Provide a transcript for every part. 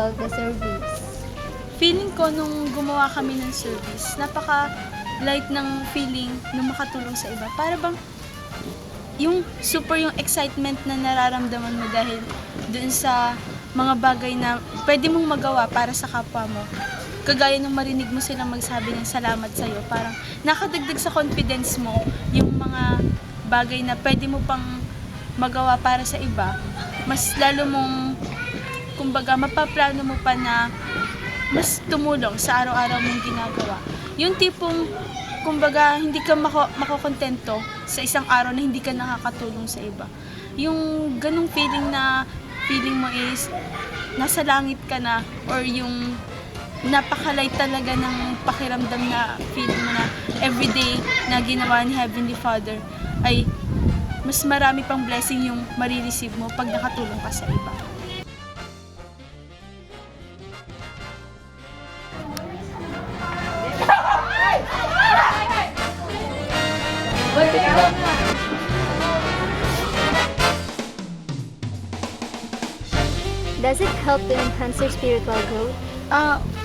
of the service? Feeling ko nung gumawa kami ng service, napaka-light ng feeling nung makatulong sa iba. Para bang yung excitement na nararamdaman mo dahil dun sa mga bagay na pwede mong magawa para sa kapwa mo. Kagaya nung marinig mo silang magsabi ng salamat sa'yo, parang nakadagdag sa confidence mo yung mga bagay na pwede mo pang magawa para sa iba. Mas lalo mong, kumbaga, mapaplano mo pa na mas tumulong sa araw-araw mong ginagawa. Yung tipong, kumbaga, hindi ka makokontento sa isang araw na hindi ka nakakatulong sa iba. Yung ganung feeling na feeling mo is nasa langit ka na, or yung napakalight talaga ng pakiramdam na feeling mo na everyday na ginawa ni Heavenly Father ay mas marami pang blessing yung marireceive mo pag nakatulong ka sa iba. Does it help to enhance your spiritual growth?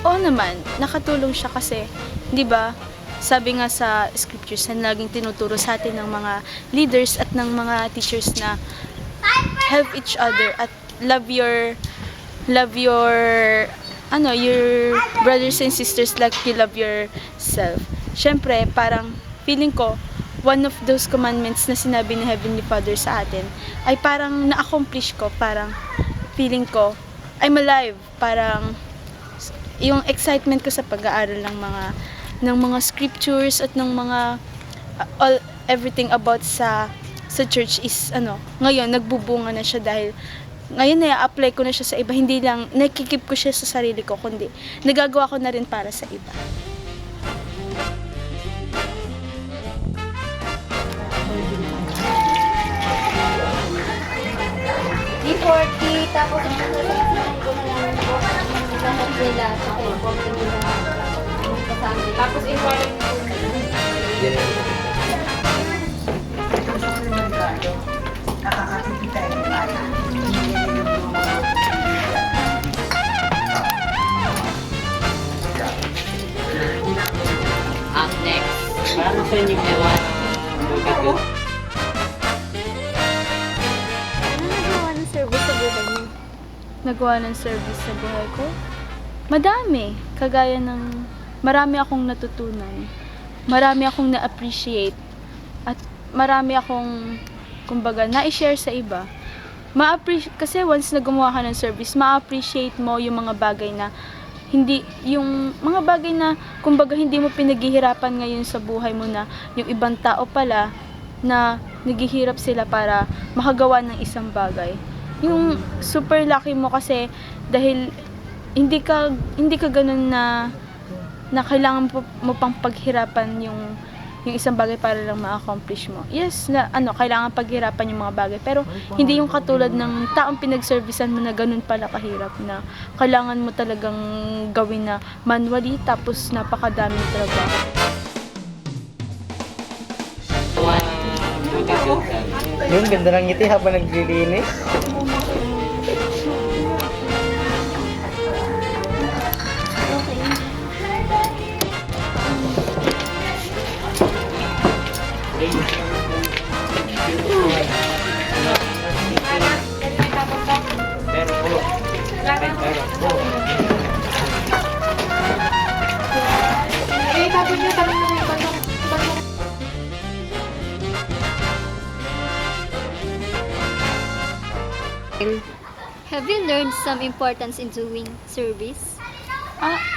Oo naman, nakatulong siya kasi, 'di ba? Sabi nga sa scriptures na laging tinuturo sa atin ng mga leaders at ng mga teachers na help each other at love your brothers and sisters like you love yourself. Syempre, parang feeling ko one of those commandments na sinabi ni Heavenly Father sa atin ay parang na-accomplish ko, parang feeling ko I'm alive, parang yung excitement ko sa pag-aaral ng mga scriptures at ng mga everything about sa church is ngayon nagbubunga na siya dahil ngayon na-apply ko na siya sa iba, hindi lang nakikip ko siya sa sarili ko, kundi nagagawa ko na rin para sa iba. D40, tapos ang sasabihin ko na lang po yung lahat nila sa company nila. Tapos i-follow mo Up next. Parang sa inyo ewan. Ano nagawa ng service sa buhay mo? Nagawa ng service sa buhay ko? Madami. Kagaya ng marami akong natutunan. Marami akong na-appreciate. At marami akong, kumbaga, na-share sa iba. Kasi once na gumawa ka ng service, ma-appreciate mo yung mga bagay na kumbaga hindi mo pinaghihirapan ngayon sa buhay mo, na yung ibang tao pala na naghihirap sila para makagawa ng isang bagay. Yung super lucky mo kasi dahil hindi ka ganun na kailangan mo pang paghirapan yung isang bagay para lang ma-accomplish mo. Yes, kailangan paghirapan yung mga bagay, pero hindi yung katulad ng taong pinag-servicean mo na ganun pala kahirap, na kailangan mo talagang gawin na manually, tapos napakadaming trabaho. Yun, ganda ng ngiti habang naglilinis. Have you learned some importance in doing service?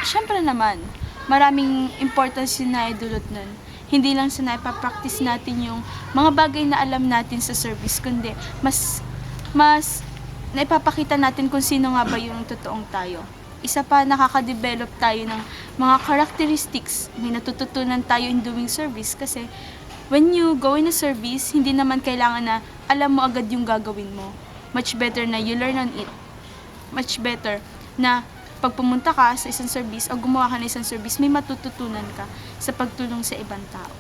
Syempre naman, maraming importance yung naidulot nun. Hindi lang sa naipapractice natin yung mga bagay na alam natin sa service, kundi mas naipapakita natin kung sino nga ba yung totoong tayo. Isa pa, nakaka-develop tayo ng mga characteristics. May natututunan tayo in doing service kasi when you go in a service, hindi naman kailangan na alam mo agad yung gagawin mo. Much better na you learn on it. Much better na pag pumunta ka sa isang service o gumawa ka ng isang service, may matututunan ka sa pagtulong sa ibang tao.